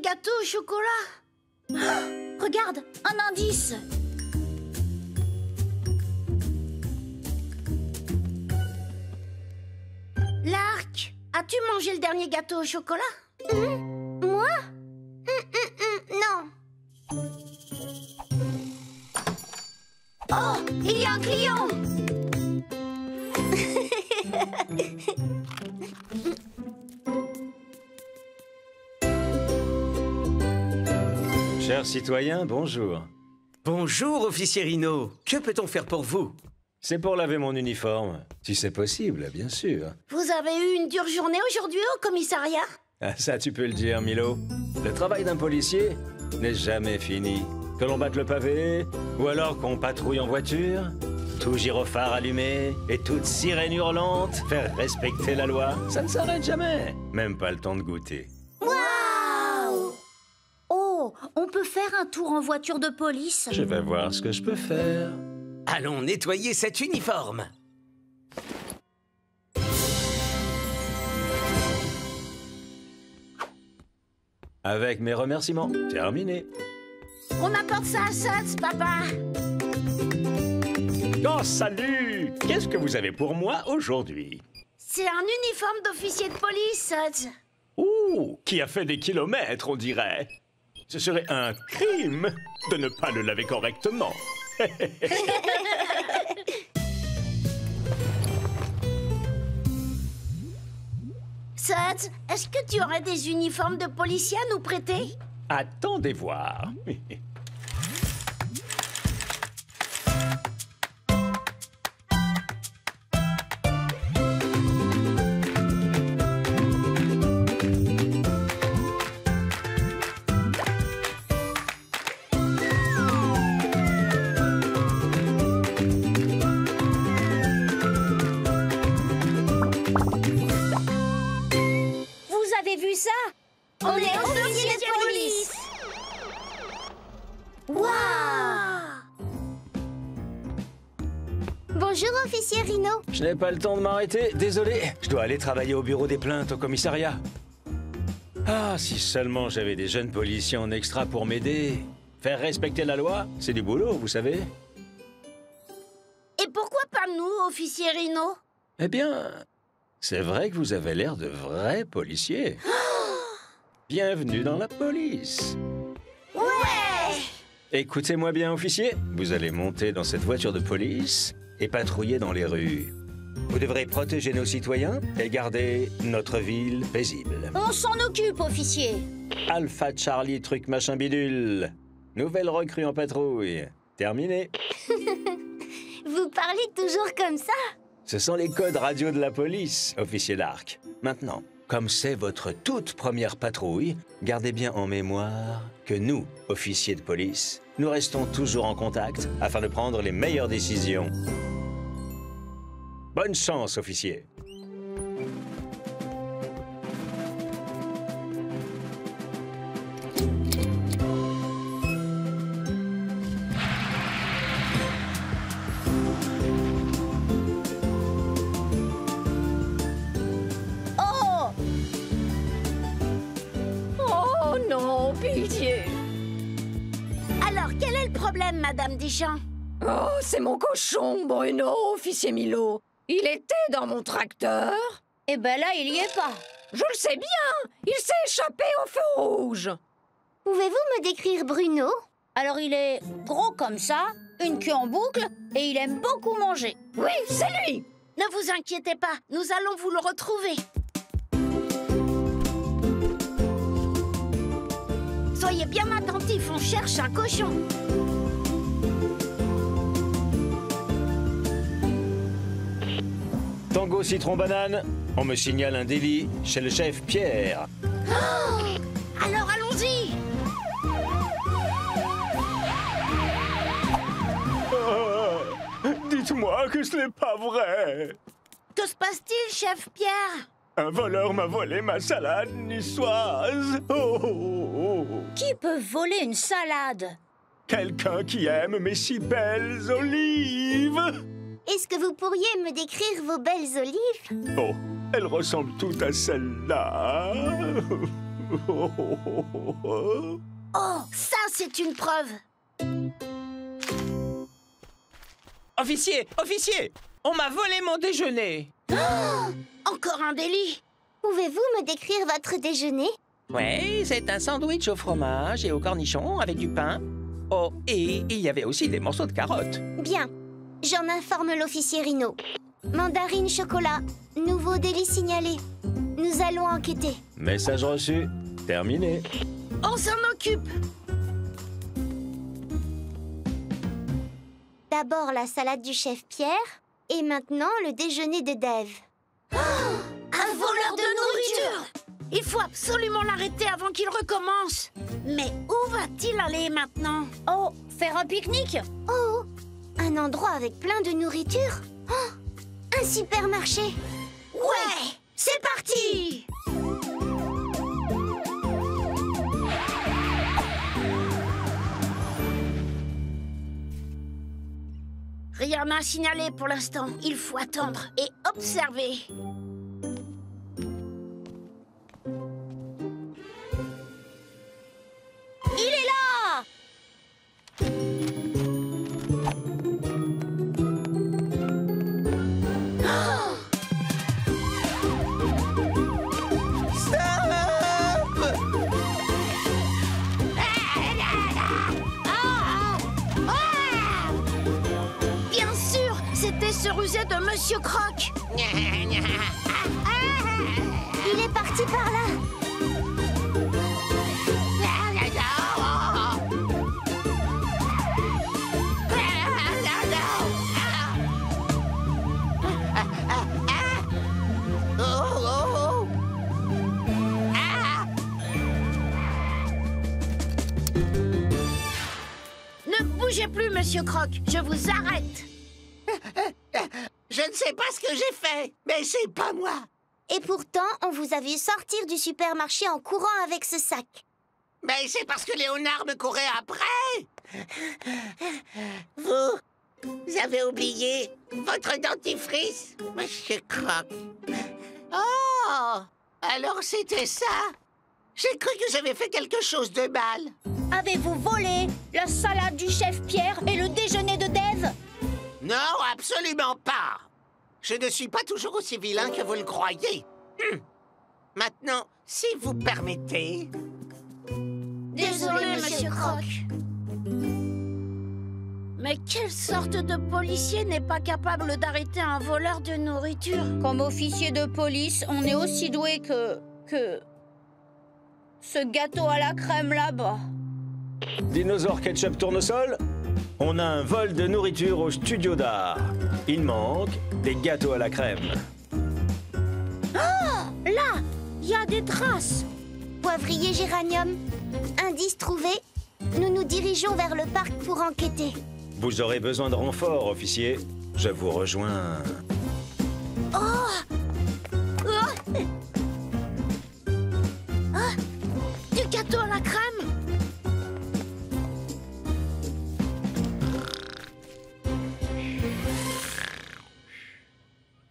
gâteau au chocolat. Ah, regarde, un indice. Lark, as-tu mangé le dernier gâteau au chocolat? Moi? Non. Oh, il y a un client. Chers citoyens, bonjour. Bonjour, officier Rhino. Que peut-on faire pour vous? C'est pour laver mon uniforme. Si c'est possible, bien sûr. Vous avez eu une dure journée aujourd'hui au commissariat? Ah, ça, tu peux le dire, Milo. Le travail d'un policier n'est jamais fini. Que l'on batte le pavé, ou alors qu'on patrouille en voiture, tout gyrophare allumé et toute sirène hurlante, faire respecter la loi, ça ne s'arrête jamais. Même pas le temps de goûter. Waouh! Oh, on peut faire un tour en voiture de police? Je vais voir ce que je peux faire. Allons nettoyer cet uniforme. Avec mes remerciements. Terminé. On apporte ça à Suds, papa. Oh, salut! Qu'est-ce que vous avez pour moi aujourd'hui? C'est un uniforme d'officier de police, Suds. Ouh, qui a fait des kilomètres, on dirait. Ce serait un crime de ne pas le laver correctement. Suds, est-ce que tu aurais des uniformes de policier à nous prêter? Attendez voir. Vous avez vu ça? On est officier de police. Waouh! Bonjour, officier Rhino. Je n'ai pas le temps de m'arrêter, désolé. Je dois aller travailler au bureau des plaintes au commissariat. Ah, si seulement j'avais des jeunes policiers en extra pour m'aider. Faire respecter la loi, c'est du boulot, vous savez. Et pourquoi pas nous, officier Rhino? Eh bien, c'est vrai que vous avez l'air de vrais policiers. Bienvenue dans la police. Ouais! Écoutez-moi bien, officier. Vous allez monter dans cette voiture de police et patrouiller dans les rues. Vous devrez protéger nos citoyens et garder notre ville paisible. On s'en occupe, officier. Alpha Charlie truc machin bidule. Nouvelle recrue en patrouille. Terminé. Vous parlez toujours comme ça? Ce sont les codes radio de la police, officier Lark. Maintenant, comme c'est votre toute première patrouille, gardez bien en mémoire que nous, officiers de police, nous restons toujours en contact afin de prendre les meilleures décisions. Bonne chance, officier. Oh! Oh non, pitié! Alors, quel est le problème, Madame Deschamps? Oh, c'est mon cochon, Bruno, officier Milo. Il était dans mon tracteur. Eh ben là, il y est pas. Je le sais bien. Il s'est échappé au feu rouge. Pouvez-vous me décrire Bruno? Alors, il est gros comme ça, une queue en boucle, et il aime beaucoup manger. Oui, c'est lui. Ne vous inquiétez pas, nous allons vous le retrouver. Soyez bien attentifs, on cherche un cochon. Tango citron banane, on me signale un délit chez le chef Pierre. Alors allons-y. Dites-moi que ce n'est pas vrai. Que se passe-t-il, chef Pierre? Un voleur m'a volé ma salade niçoise. Oh, oh, oh. Qui peut voler une salade? Quelqu'un qui aime mes si belles olives. Est-ce que vous pourriez me décrire vos belles olives? Oh, elles ressemblent toutes à celle-là. Oh, ça, c'est une preuve. Officier, officier, on m'a volé mon déjeuner. Encore un délit. Pouvez-vous me décrire votre déjeuner? Ouais, c'est un sandwich au fromage et au cornichon avec du pain. Oh, et il y avait aussi des morceaux de carottes. Bien. J'en informe l'officier Rhino. Mandarine chocolat. Nouveau délit signalé. Nous allons enquêter. Message reçu. Terminé. On s'en occupe. D'abord la salade du chef Pierre et maintenant le déjeuner de Dave. Un voleur de nourriture. Il faut absolument l'arrêter avant qu'il recommence. Mais où va-t-il aller maintenant? Oh, faire un pique-nique? Oh, un endroit avec plein de nourriture? Oh, un supermarché. Ouais, c'est parti. Rien à signaler pour l'instant. Il faut attendre et observer. Il est là! Bien sûr, c'était se ruser de Monsieur Croc. Il est parti par là. Ne bougez plus, Monsieur Croc. Je vous arrête. Je ne sais pas ce que j'ai fait, mais c'est pas moi. Et pourtant, on vous a vu sortir du supermarché en courant avec ce sac. Mais c'est parce que Léonard me courait après. Vous avez oublié votre dentifrice, Monsieur Croc. Oh, alors c'était ça. J'ai cru que j'avais fait quelque chose de mal. Avez-vous volé la salade du chef Pierre et le déjeuner de Dave? Non, absolument pas. Je ne suis pas toujours aussi vilain que vous le croyez. Maintenant, si vous permettez... Désolé, Monsieur Croc. Mais quelle sorte de policier n'est pas capable d'arrêter un voleur de nourriture? Comme officier de police, on est aussi doué que ce gâteau à la crème là-bas. Dinosaure ketchup tournesol, on a un vol de nourriture au studio d'art. Il manque des gâteaux à la crème. Là, il y a des traces. Poivrier géranium. Indice trouvé. Nous nous dirigeons vers le parc pour enquêter. Vous aurez besoin de renfort, officier. Je vous rejoins. Du gâteau à la crème.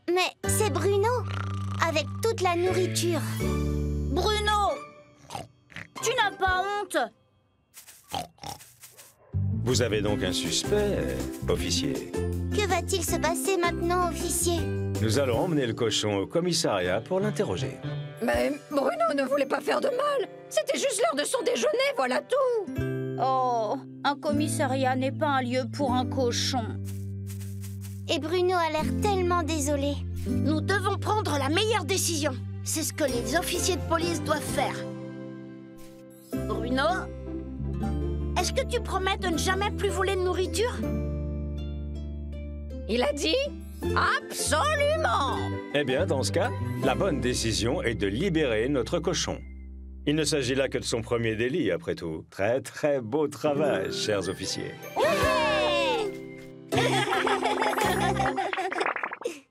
Mais c'est Bruno, avec toute la nourriture. Bruno! Tu n'as pas honte? Vous avez donc un suspect, officier. Que va-t-il se passer maintenant, officier? Nous allons emmener le cochon au commissariat pour l'interroger. Mais Bruno ne voulait pas faire de mal. C'était juste l'heure de son déjeuner, voilà tout. Oh, un commissariat n'est pas un lieu pour un cochon. Et Bruno a l'air tellement désolé. Nous devons prendre la meilleure décision. C'est ce que les officiers de police doivent faire. Bruno, est-ce que tu promets de ne jamais plus voler de nourriture? Il a dit absolument. Eh bien, dans ce cas, la bonne décision est de libérer notre cochon. Il ne s'agit là que de son premier délit, après tout. Très, très beau travail, chers officiers.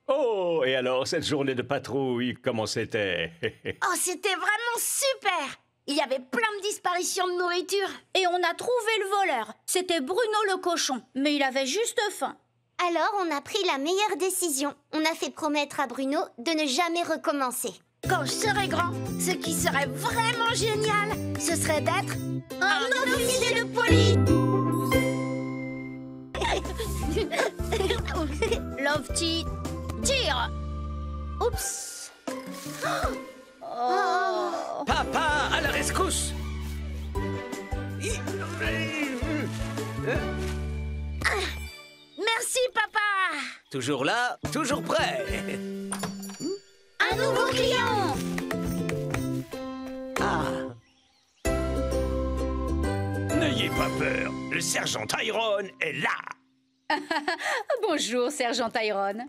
Oh, et alors, cette journée de patrouille, comment c'était? Oh, c'était vraiment super! Il y avait plein de disparitions de nourriture. Et on a trouvé le voleur. C'était Bruno le cochon, mais il avait juste faim. Alors, on a pris la meilleure décision. On a fait promettre à Bruno de ne jamais recommencer. Quand je serai grand, ce qui serait vraiment génial, ce serait d'être un officier de police. Lofty, tire. Oups. Oh. Papa, à la rescousse! Merci, papa. Toujours là, toujours prêt. Un nouveau client. Ah, N'ayez pas peur, le sergent Tyrone est là. Bonjour, sergent Tyrone.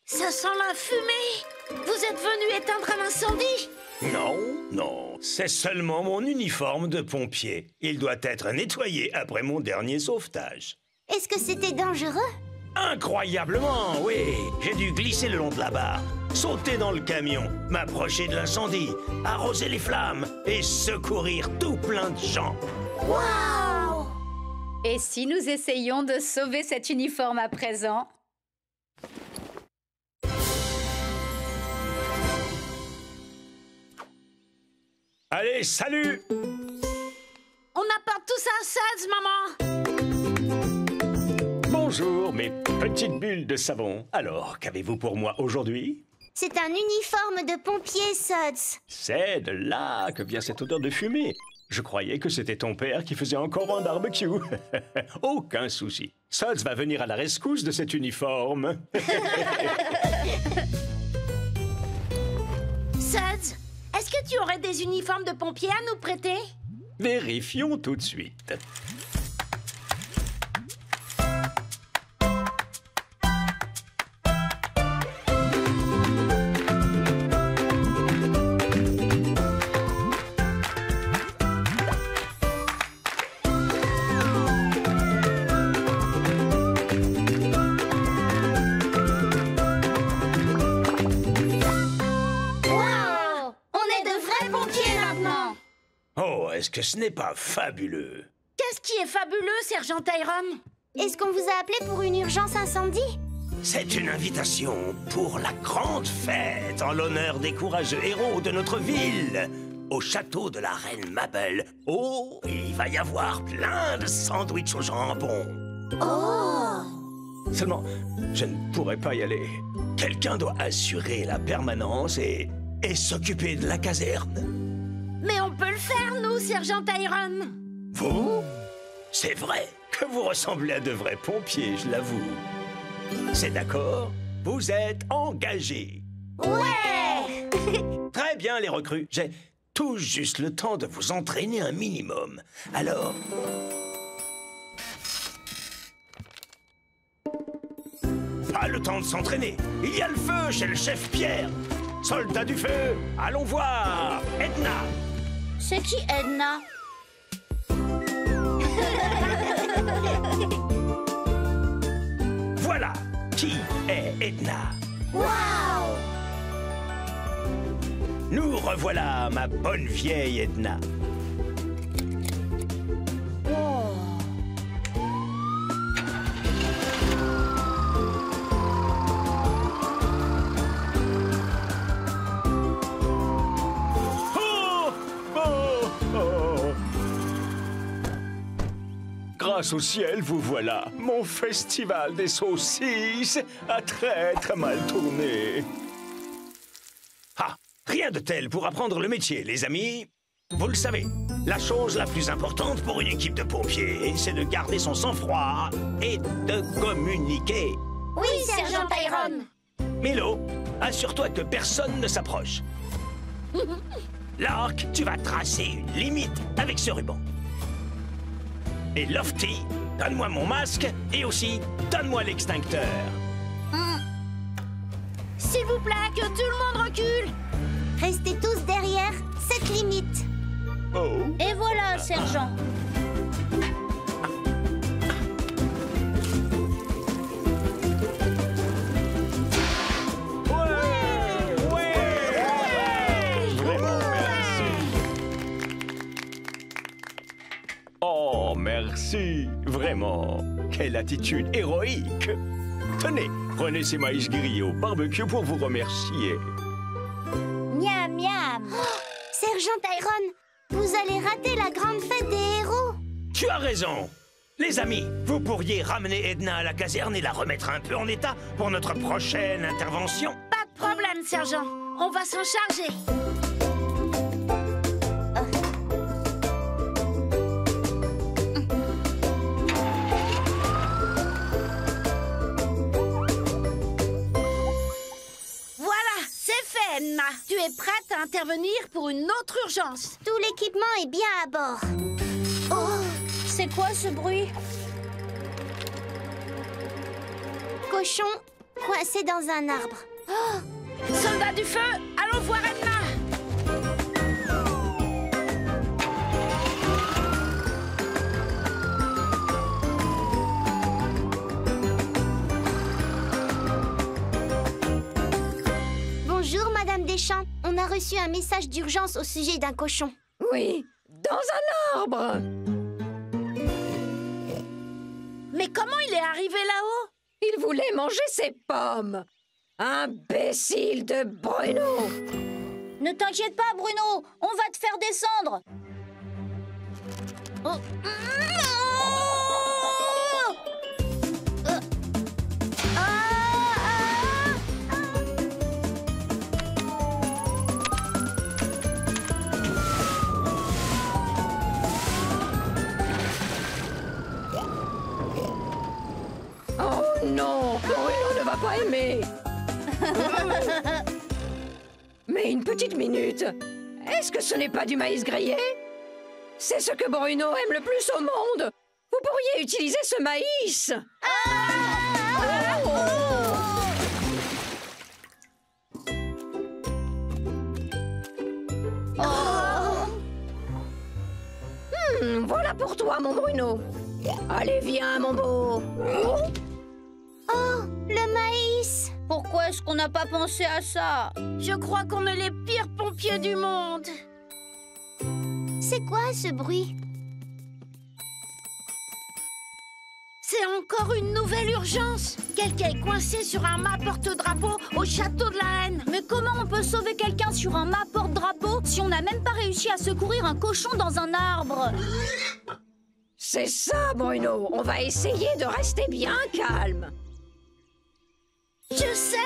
Ça sent la fumée. Vous êtes venu éteindre un incendie? Non, non, c'est seulement mon uniforme de pompier. Il doit être nettoyé après mon dernier sauvetage. Est-ce que c'était dangereux? Incroyablement, oui. J'ai dû glisser le long de la barre, sauter dans le camion, m'approcher de l'incendie, arroser les flammes et secourir tout plein de gens. Waouh! Et si nous essayions de sauver cet uniforme à présent? Allez, salut! On apporte tout ça à Suds, maman. Bonjour, mes petites bulles de savon. Alors, qu'avez-vous pour moi aujourd'hui? C'est un uniforme de pompier, Suds. C'est de là que vient cette odeur de fumée. Je croyais que c'était ton père qui faisait encore un barbecue. Aucun souci. Suds va venir à la rescousse de cet uniforme. Suds, est-ce que tu aurais des uniformes de pompiers à nous prêter? Vérifions tout de suite. Oh, est-ce que ce n'est pas fabuleux? Qu'est-ce qui est fabuleux, sergent Tyrone? Est-ce qu'on vous a appelé pour une urgence incendie? C'est une invitation pour la grande fête en l'honneur des courageux héros de notre ville, au château de la reine Mabel. Oh, il va y avoir plein de sandwichs au jambon. Oh! Seulement, je ne pourrai pas y aller. Quelqu'un doit assurer la permanence et s'occuper de la caserne. Mais on peut le faire, nous, sergent Tyrone. Vous? C'est vrai que vous ressemblez à de vrais pompiers, je l'avoue. C'est d'accord? Vous êtes engagés. Ouais! Très bien, les recrues. J'ai tout juste le temps de vous entraîner un minimum. Alors... Pas le temps de s'entraîner. Il y a le feu chez le chef Pierre. Soldats du feu, allons voir Edna. C'est qui Edna? Voilà qui est Edna. Waouh! Nous revoilà, ma bonne vieille Edna. Grâce au ciel, vous voilà. Mon festival des saucisses a très mal tourné. Ah, rien de tel pour apprendre le métier, les amis. Vous le savez, la chose la plus importante pour une équipe de pompiers, c'est de garder son sang-froid et de communiquer. Oui, sergent Tyrone. Milo, assure-toi que personne ne s'approche. Lark, tu vas tracer une limite avec ce ruban. Et Lofty, donne-moi mon masque et aussi donne-moi l'extincteur. S'il vous plaît, que tout le monde recule. Restez tous derrière cette limite. Oh. Et voilà, sergent. Vraiment, merci. Oh, merci. Vraiment. Quelle attitude héroïque. Tenez, prenez ces maïs grillés au barbecue pour vous remercier. Tyrone. Vous allez rater la grande fête des héros. Tu as raison. Les amis, vous pourriez ramener Edna à la caserne et la remettre un peu en état pour notre prochaine intervention. Pas de problème, sergent. On va s'en charger. Voilà, c'est fait, Edna. Tu es prête à intervenir pour une autre urgence. Tout l'équipement est bien à bord. Oh, C'est quoi ce bruit? cochon coincé dans un arbre. Oh, Soldats du feu, allons voir Edna. bonjour, Madame Deschamps. On a reçu un message d'urgence au sujet d'un cochon. Oui, dans un arbre. Mais comment il est arrivé là-haut? Il voulait manger ses pommes. Imbécile de Bruno. Ne t'inquiète pas, Bruno, on va te faire descendre. Oh non, Bruno ne va pas aimer. Mais une petite minute. Est-ce que ce n'est pas du maïs grillé? C'est ce que Bruno aime le plus au monde. Vous pourriez utiliser ce maïs. Voilà pour toi, mon Bruno. Allez, viens, mon beau. Oh, le maïs. Pourquoi est-ce qu'on n'a pas pensé à ça? Je crois qu'on est les pires pompiers du monde. C'est quoi ce bruit? C'est encore une nouvelle urgence. Quelqu'un est coincé sur un mât porte-drapeau au château de la Haine. Mais comment on peut sauver quelqu'un sur un mât porte-drapeau si on n'a même pas réussi à secourir un cochon dans un arbre? C'est ça, Bruno. On va essayer de rester bien calme. Je sais.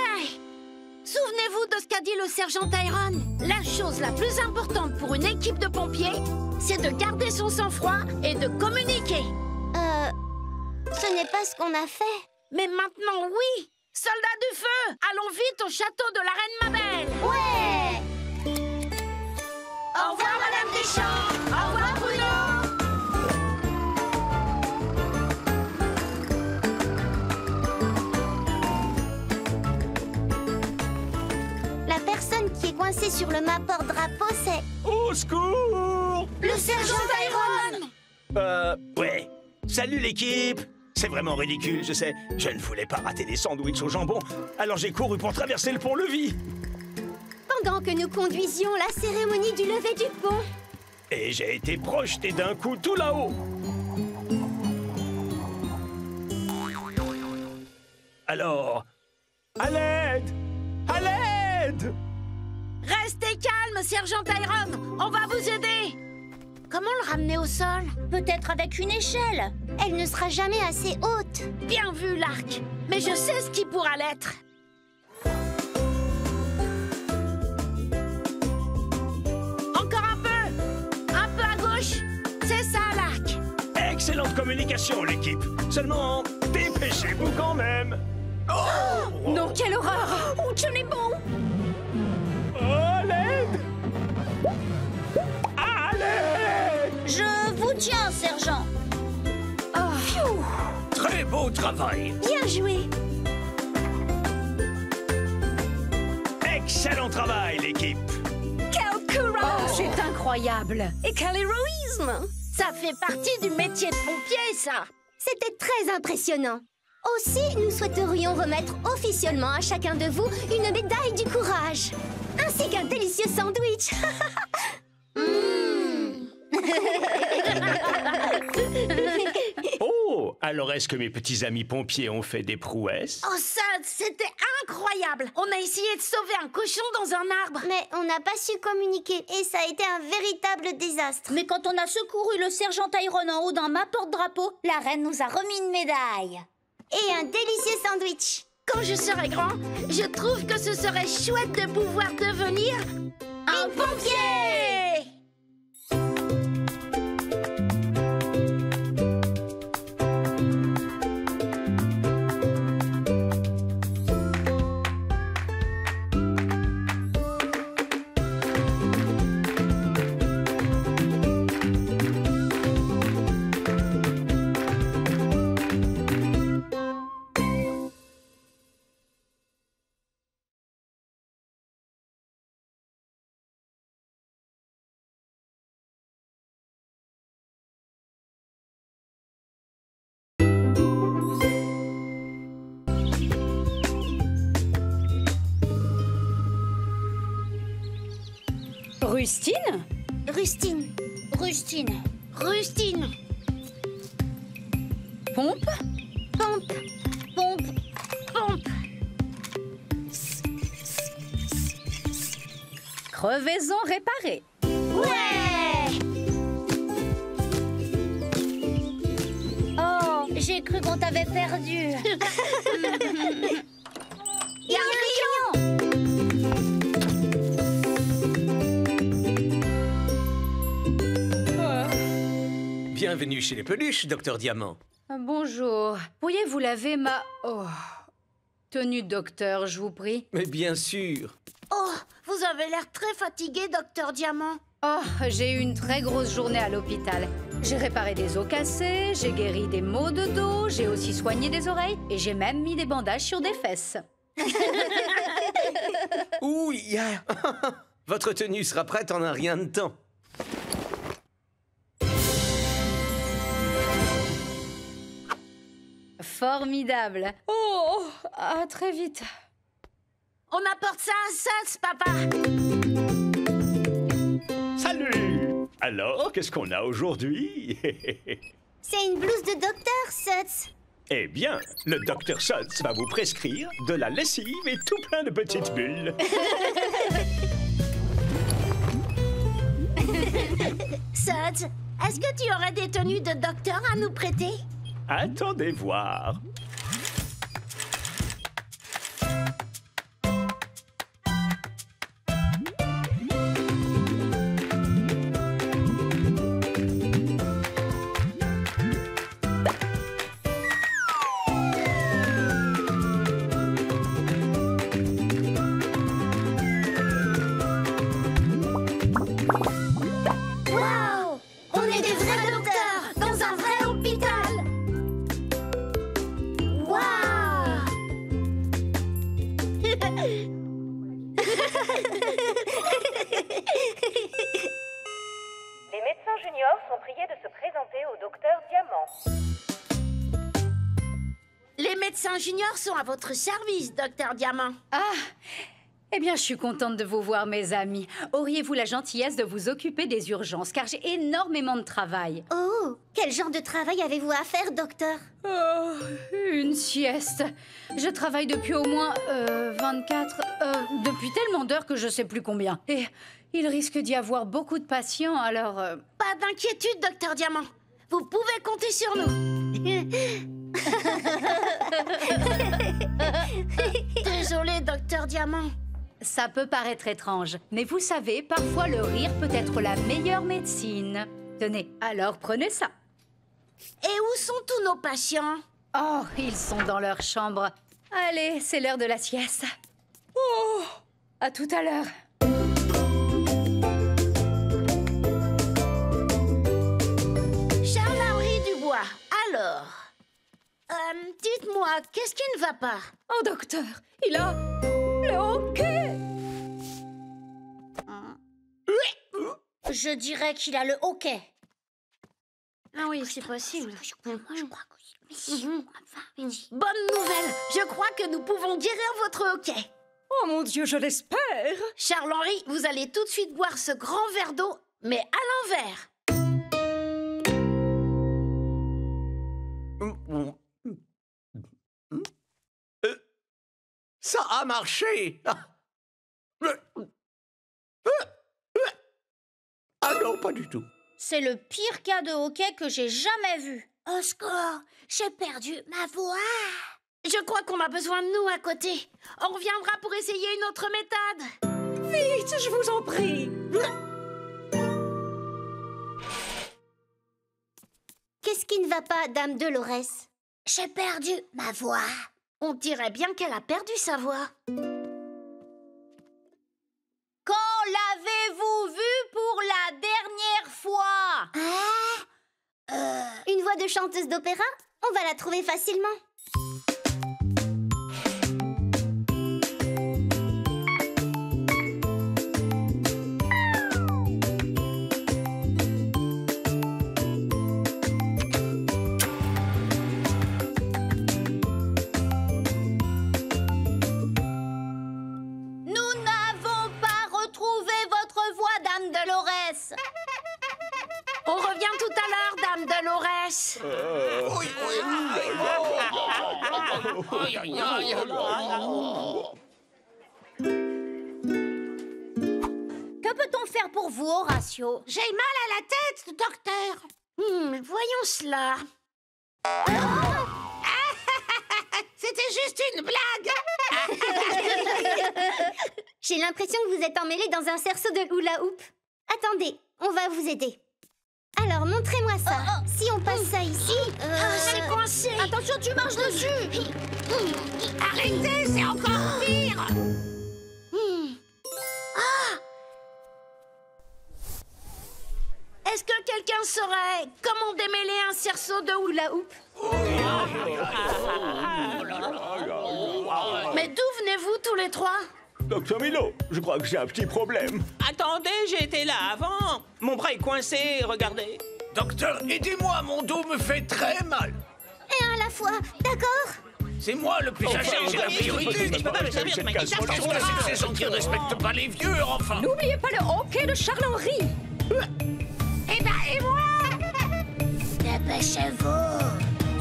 Souvenez-vous de ce qu'a dit le sergent Tyrone. La chose la plus importante pour une équipe de pompiers, c'est de garder son sang-froid et de communiquer. Ce n'est pas ce qu'on a fait. Mais maintenant, oui. Soldats du feu, allons vite au château de la Reine Mabel. Ouais. Au revoir, Madame Deschamps. Au revoir, Bruno. La personne qui est coincée sur le mât porte-drapeau, c'est... Au secours! Le sergent Tyrone. Ouais. Salut l'équipe! C'est vraiment ridicule, je sais. Je ne voulais pas rater les sandwichs au jambon, alors j'ai couru pour traverser le pont-levis. Pendant que nous conduisions la cérémonie du lever du pont. Et j'ai été projeté d'un coup tout là-haut. Alors, à l'aide! À l'aide! Restez calme, sergent Tyrone. On va vous aider. Comment le ramener au sol? Peut-être avec une échelle. Elle ne sera jamais assez haute. Bien vu, l'arc. Mais je sais ce qui pourra l'être. Encore un peu. Un peu à gauche. C'est ça, l'arc. Excellente communication, l'équipe. Seulement, dépêchez-vous quand même. Oh! Non, quelle horreur! Oh, tenez bon! À l'aide! À l'aide! Je vous tiens, sergent. Très beau travail. Bien joué. Excellent travail, l'équipe. Quel courage! Oh, c'est incroyable! Et quel héroïsme! Ça fait partie du métier de pompier, ça. C'était très impressionnant. Aussi, nous souhaiterions remettre officiellement à chacun de vous une médaille du courage, ainsi qu'un délicieux sandwich. Oh, alors est-ce que mes petits amis pompiers ont fait des prouesses? Oh, ça, c'était incroyable! On a essayé de sauver un cochon dans un arbre. Mais on n'a pas su communiquer et ça a été un véritable désastre. Mais quand on a secouru le sergent Tyrone en haut d'un mât porte-drapeau, la reine nous a remis une médaille. Et un délicieux sandwich. Quand je serai grand, je trouve que ce serait chouette de pouvoir devenir un pompier! Rustine? Rustine. Rustine. Rustine! Pompe? Pompe. Pompe. Pompe! Crevaison réparée. Ouais! Oh, j'ai cru qu'on t'avait perdu. Il y a un rayon! Bienvenue chez les peluches, Docteur Diamant. Bonjour. Pourriez-vous laver ma... tenue de docteur, je vous prie? Mais bien sûr. Oh, vous avez l'air très fatigué, Docteur Diamant. Oh, j'ai eu une très grosse journée à l'hôpital. J'ai réparé des os cassés, j'ai guéri des maux de dos, j'ai aussi soigné des oreilles et j'ai même mis des bandages sur des fesses. Ouh, Votre tenue sera prête en un rien de temps. Formidable. Oh, à très vite. On apporte ça à Suds, papa. Salut! Alors, qu'est-ce qu'on a aujourd'hui? C'est une blouse de docteur, Suds. Eh bien, le docteur Suds va vous prescrire de la lessive et tout plein de petites bulles. Suds, est-ce que tu aurais des tenues de docteur à nous prêter? Attendez voir. Waouh! On est des vrais docteurs dans un vrai hôpital. Waouh! Les médecins juniors sont priés de se présenter au docteur Diamant. Les médecins juniors sont à votre service, Docteur Diamant. Ah, eh bien, je suis contente de vous voir, mes amis. Auriez-vous la gentillesse de vous occuper des urgences, car j'ai énormément de travail. Oh, quel genre de travail avez-vous à faire, docteur? Oh, une sieste. Je travaille depuis au moins 24... depuis tellement d'heures que je sais plus combien. Et il risque d'y avoir beaucoup de patients, alors... Pas d'inquiétude, Docteur Diamant. Vous pouvez compter sur nous. Désolé, Docteur Diamant. Ça peut paraître étrange, mais vous savez, parfois le rire peut être la meilleure médecine. Tenez, alors prenez ça. Et où sont tous nos patients? Oh, ils sont dans leur chambre. Allez, c'est l'heure de la sieste. Oh, à tout à l'heure. Charles-Henri Dubois, alors... dites-moi, qu'est-ce qui ne va pas? Oh, docteur, il a le hoquet. Je dirais qu'il a le hoquet. Ah oui, c'est possible. Bonne nouvelle, je crois que nous pouvons guérir votre hoquet. Oh mon Dieu, je l'espère. Charles-Henri, vous allez tout de suite boire ce grand verre d'eau, mais à l'envers. Ça a marché. Ah non, pas du tout. C'est le pire cas de hockey que j'ai jamais vu. Au secours, j'ai perdu ma voix. Je crois qu'on a besoin de nous à côté. On reviendra pour essayer une autre méthode. Vite, je vous en prie. Qu'est-ce qui ne va pas, Dame Dolores? J'ai perdu ma voix. On dirait bien qu'elle a perdu sa voix. Quand l'avez-vous vu pour la dernière fois? Une voix de chanteuse d'opéra? On va la trouver facilement. Nous n'avons pas retrouvé votre voix, Dame Dolores. On revient tout à l'heure, Dame Dolores. Que peut-on faire pour vous, Horatio? J'ai mal à la tête, docteur. Voyons cela. C'était juste une blague. J'ai l'impression que vous êtes emmêlés dans un cerceau de hula hoop. Attendez, on va vous aider. Alors, montrez-moi ça. Si on passe ça ici... C'est coincé. Attention, tu marches dessus. Arrêtez, c'est encore pire. Est-ce que quelqu'un saurait comment démêler un cerceau de hula hoop? Mais d'où venez-vous tous les trois? Docteur Milo, je crois que j'ai un petit problème. Attendez, j'ai été là avant. Mon bras est coincé, regardez. Docteur, aidez-moi, mon dos me fait très mal. Et un à la fois, d'accord? C'est moi le plus âgé, j'ai la priorité. Je peux pas me servir de ma guitare. Qu'est-ce que c'est que ces gens qui ne respectent pas les vieux, enfin? N'oubliez pas le hockey de Charles-Henri. Eh ben, et moi? Dépêchez-vous.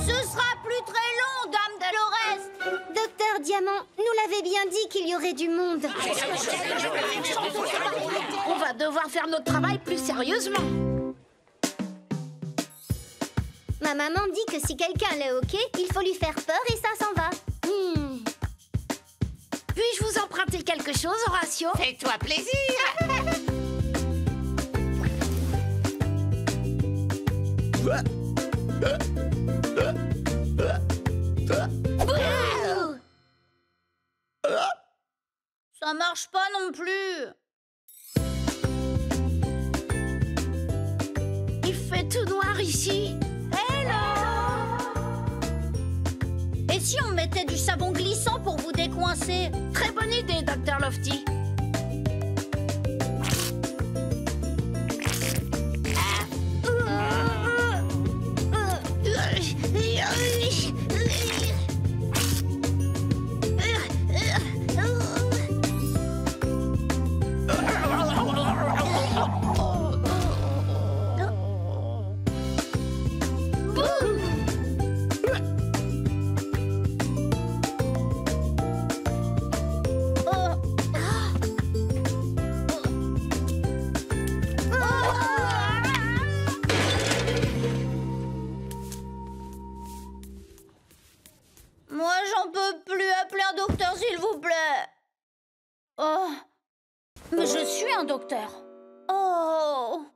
Ce sera plus très long, Dame Dolores. Docteur Diamant, nous l'avait bien dit qu'il y aurait du monde. On va devoir faire notre travail plus sérieusement. Ma maman dit que si quelqu'un est hockey, il faut lui faire peur et ça s'en va. Puis-je vous emprunter quelque chose, Horatio? Fais-toi plaisir. Ça marche pas non plus. Il fait tout noir ici. Hello. Et si on mettait du savon glissant pour vous décoincer? Très bonne idée, Dr. Lofty. Moi, j'en peux plus. Appeler un docteur, s'il vous plaît. Oh. Mais je suis un docteur. Oh.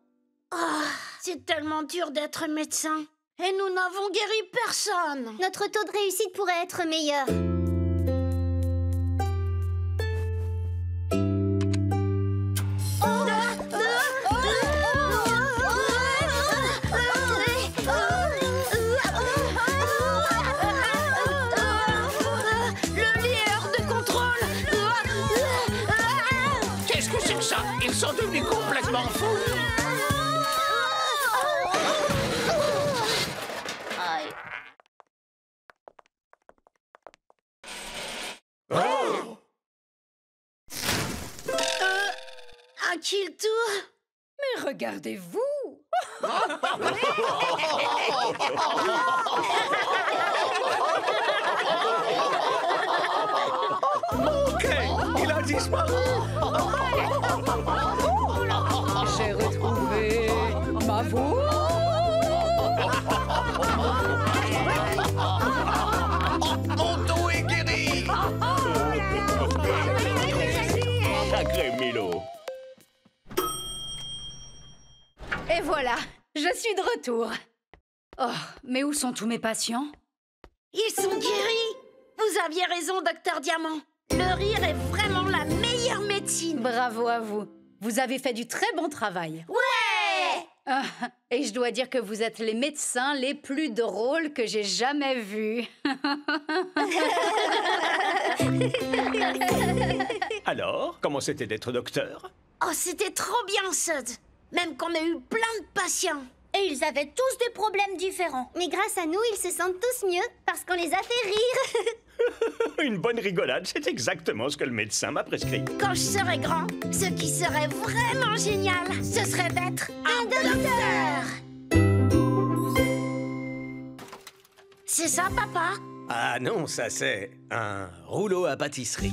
C'est tellement dur d'être médecin. Et nous n'avons guéri personne. Notre taux de réussite pourrait être meilleur. Ils sont devenus complètement fous. Aïe. Oh. À qui le tour? Mais regardez-vous. laisse-moi. J'ai retrouvé ma voix. Mon dos est guéri. Sacré Milo. Et voilà, je suis de retour. Oh, mais où sont tous mes patients? Ils sont guéris. Vous aviez raison, Docteur Diamant. Le rire est vraiment la meilleure médecine. Bravo à vous. Vous avez fait du très bon travail. Ouais! Ah, et je dois dire que vous êtes les médecins les plus drôles que j'ai jamais vus. Alors, comment c'était d'être docteur? Oh, c'était trop bien, Suds. Même qu'on a eu plein de patients. Et ils avaient tous des problèmes différents. Mais grâce à nous, ils se sentent tous mieux parce qu'on les a fait rire. Une bonne rigolade, c'est exactement ce que le médecin m'a prescrit. Quand je serai grand, ce qui serait vraiment génial, ce serait d'être un docteur. C'est ça, papa? Ah non, ça c'est un rouleau à pâtisserie.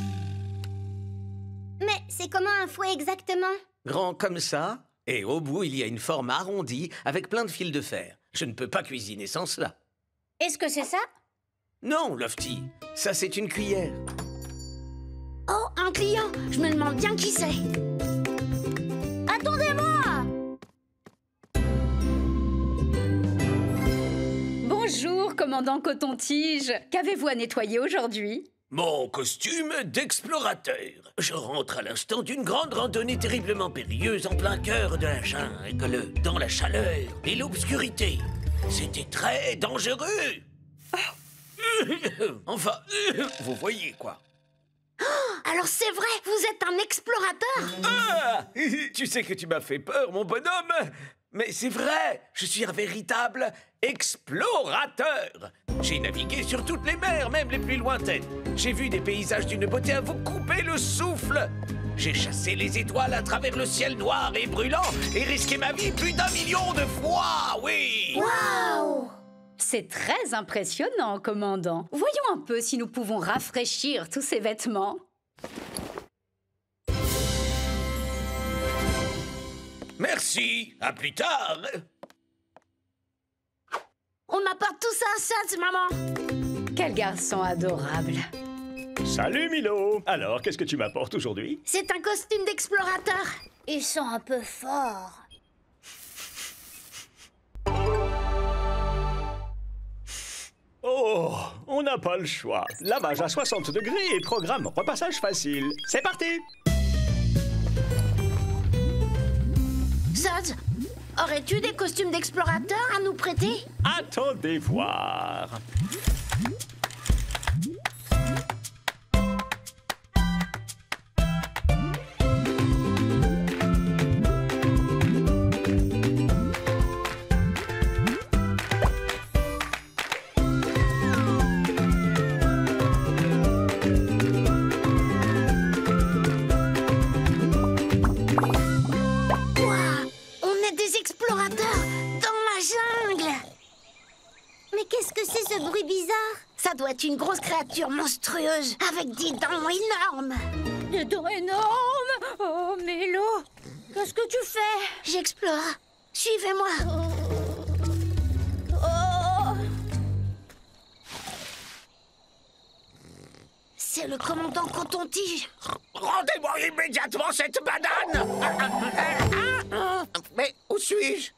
Mais c'est comment un fouet exactement? Grand comme ça, et au bout il y a une forme arrondie avec plein de fils de fer. Je ne peux pas cuisiner sans cela. Est-ce que c'est ça? Non, Lofty, ça c'est une cuillère. Oh, un client. Je me demande bien qui c'est. Attendez-moi! Bonjour, commandant Coton-Tige. Qu'avez-vous à nettoyer aujourd'hui? Mon costume d'explorateur. Je rentre à l'instant d'une grande randonnée terriblement périlleuse en plein cœur de la jungle, dans la chaleur et l'obscurité. C'était très dangereux. Enfin, vous voyez quoi. Alors c'est vrai, vous êtes un explorateur? Ah! Tu sais que tu m'as fait peur, mon bonhomme. Mais c'est vrai, je suis un véritable explorateur. J'ai navigué sur toutes les mers, même les plus lointaines. J'ai vu des paysages d'une beauté à vous couper le souffle. J'ai chassé les étoiles à travers le ciel noir et brûlant et risqué ma vie plus d'1 million de fois, oui. Waouh! C'est très impressionnant, commandant. Voyons un peu si nous pouvons rafraîchir tous ces vêtements. Merci, à plus tard. On apporte tout ça à Suds, maman. Quel garçon adorable. Salut Milo. Alors, qu'est-ce que tu m'apportes aujourd'hui? C'est un costume d'explorateur. Ils sont un peu forts. Oh, on n'a pas le choix. Lavage à 60 degrés et programme repassage facile. C'est parti! Suds, aurais-tu des costumes d'explorateur à nous prêter? Attendez voir. Ce bruit bizarre. Ça doit être une grosse créature monstrueuse avec des dents énormes. Des dents énormes? Oh, Milo, qu'est-ce que tu fais? J'explore. Suivez-moi. Oh. C'est le commandant Coton-Tige. Rendez-moi immédiatement cette banane. Mais où suis-je?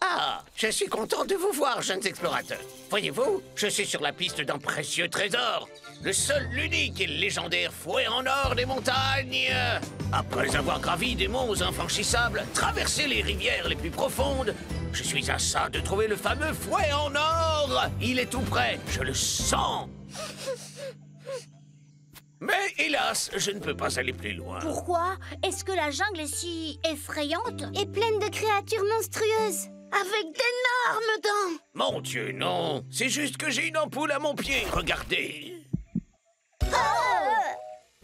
Ah, je suis content de vous voir, jeunes explorateurs. Voyez-vous, je suis sur la piste d'un précieux trésor. Le seul, l'unique et le légendaire fouet en or des montagnes. Après avoir gravi des monts infranchissables, traversé les rivières les plus profondes, je suis à ça de trouver le fameux fouet en or. Il est tout près, je le sens. Mais hélas, je ne peux pas aller plus loin. Pourquoi? Est-ce que la jungle est si effrayante? Et pleine de créatures monstrueuses. Avec d'énormes dents. Mon Dieu, non. C'est juste que j'ai une ampoule à mon pied. Regardez.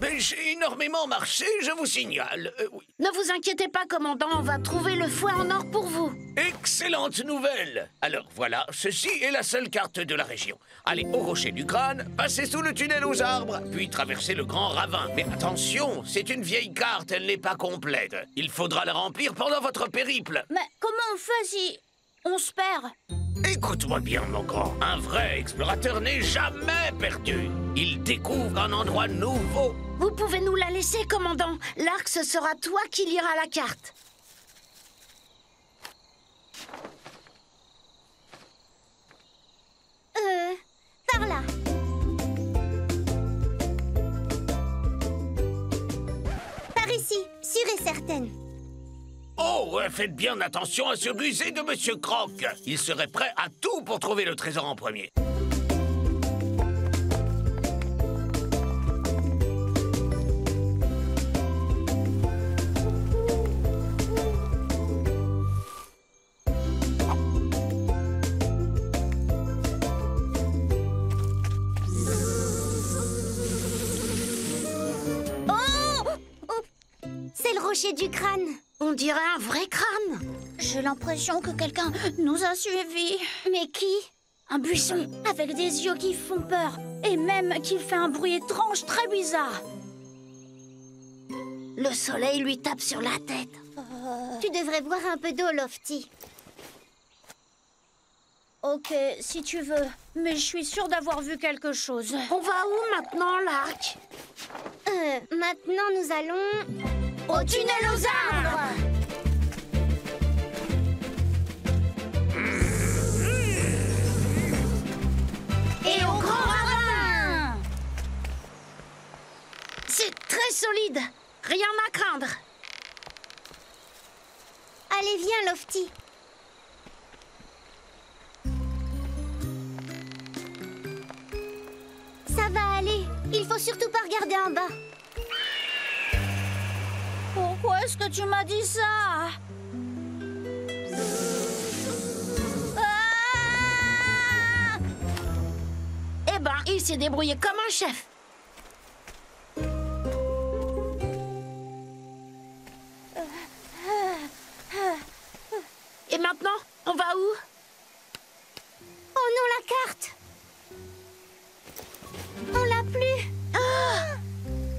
Mais j'ai énormément marché, je vous signale. Oui. Ne vous inquiétez pas, commandant, on va trouver le fouet en or pour vous. Excellente nouvelle. Alors voilà, ceci est la seule carte de la région. Allez au rocher du crâne, passez sous le tunnel aux arbres, puis traversez le grand ravin. Mais attention, c'est une vieille carte, elle n'est pas complète. Il faudra la remplir pendant votre périple. Mais comment on fait si on se perd? Écoute-moi bien, mon grand. Un vrai explorateur n'est jamais perdu. Il découvre un endroit nouveau. Vous pouvez nous la laisser, commandant. L'arc, ce sera toi qui liras la carte. Par là. Par ici, sûre et certaine. Oh, faites bien attention à ce rusé de Monsieur Croc. Il serait prêt à tout pour trouver le trésor en premier. C'est le rocher du crâne. On dirait un vrai crâne. J'ai l'impression que quelqu'un nous a suivis. Mais qui? Un buisson avec des yeux qui font peur et même qui fait un bruit étrange très bizarre. Le soleil lui tape sur la tête. Tu devrais boire un peu d'eau, Lofty. Ok, si tu veux. Mais je suis sûre d'avoir vu quelque chose. On va où maintenant, l'arc? Maintenant, nous allons... Au tunnel aux arbres! Et au grand ravin! C'est très solide. Rien à craindre. Allez, viens, Lofty. Ça va aller. Il faut surtout pas regarder en bas. Pourquoi est-ce que tu m'as dit ça? Eh ben, il s'est débrouillé comme un chef. Et maintenant, on va où? Oh non, la carte! On l'a plus!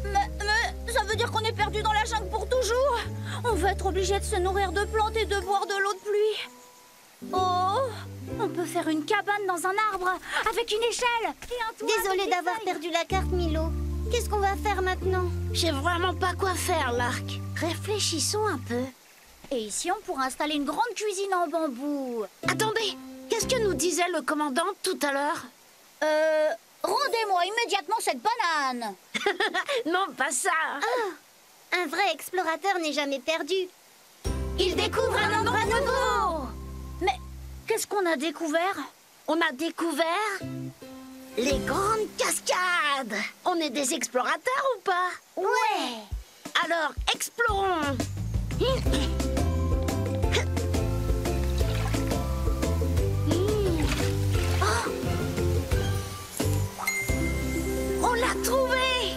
Mais ça veut dire qu'on est perdu dans la jungle pour toujours. On va être obligé de se nourrir de plantes et de boire de l'eau de pluie. Oh, on peut faire une cabane dans un arbre avec une échelle et un toit. Désolée d'avoir perdu la carte, Milo. Qu'est-ce qu'on va faire maintenant? J'ai vraiment pas quoi faire, l'arc. Réfléchissons un peu. Et ici, on pourra installer une grande cuisine en bambou. Attendez, qu'est-ce que nous disait le commandant tout à l'heure? Rendez-moi immédiatement cette banane. Non, pas ça. Un vrai explorateur n'est jamais perdu. Il découvre un endroit nouveau. Mais qu'est-ce qu'on a découvert? On a découvert les grandes cascades. On est des explorateurs ou pas? Ouais. Alors, explorons. On l'a trouvé!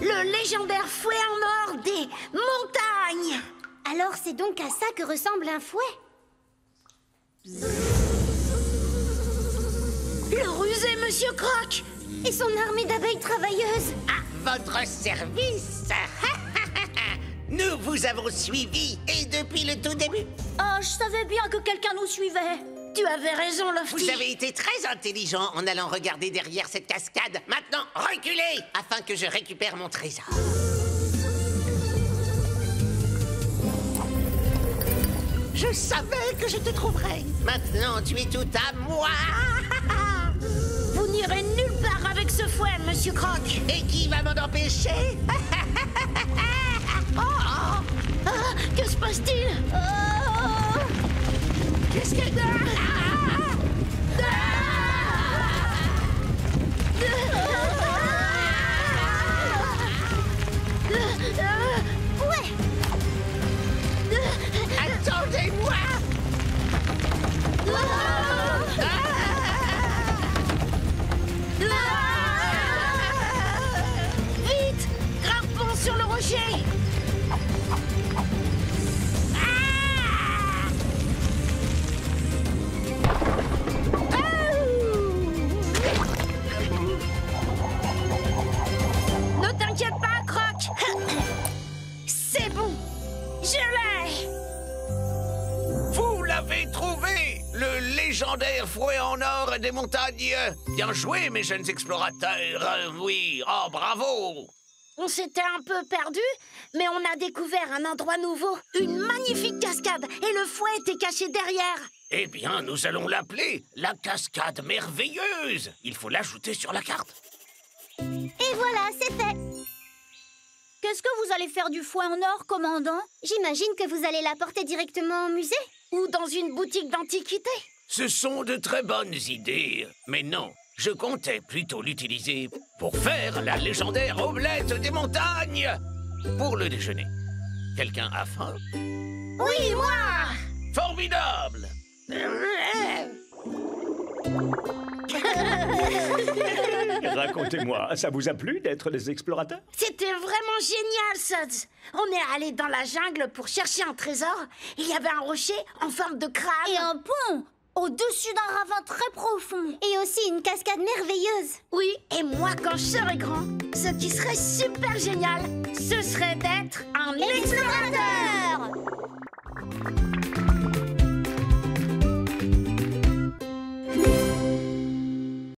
Le légendaire fouet en or des montagnes! Alors c'est donc à ça que ressemble un fouet? Le rusé Monsieur Croc! Et son armée d'abeilles travailleuses! À votre service! Nous vous avons suivis, et depuis le tout début. Oh, je savais bien que quelqu'un nous suivait. Tu avais raison, Lofty. Vous avez été très intelligent en allant regarder derrière cette cascade. Maintenant, reculez, afin que je récupère mon trésor. Je savais que je te trouverais. Maintenant, tu es tout à moi. Vous n'irez nulle part avec ce fouet, Monsieur Croc. Et qui va m'en empêcher? Que se passe-t-il? Qu'est-ce que... Ouais! Attendez-moi! Vite! des montagnes. Bien joué, mes jeunes explorateurs. Oui, oh, bravo. On s'était un peu perdu, mais on a découvert un endroit nouveau. Une magnifique cascade, et le fouet était caché derrière. Eh bien, nous allons l'appeler la cascade merveilleuse. Il faut l'ajouter sur la carte. Et voilà, c'est fait. Qu'est-ce que vous allez faire du fouet en or, commandant? J'imagine que vous allez l'apporter directement au musée. Ou dans une boutique d'antiquités. Ce sont de très bonnes idées. Mais non, je comptais plutôt l'utiliser pour faire la légendaire omelette des montagnes. Pour le déjeuner. Quelqu'un a faim? Oui, moi! Formidable! Racontez-moi, ça vous a plu d'être des explorateurs? C'était vraiment génial, Suds. On est allé dans la jungle pour chercher un trésor. Il y avait un rocher en forme de crabe. Et un pont au-dessus d'un ravin très profond. Et aussi une cascade merveilleuse. Oui, et moi, quand je serai grand, ce qui serait super génial, ce serait d'être un explorateur.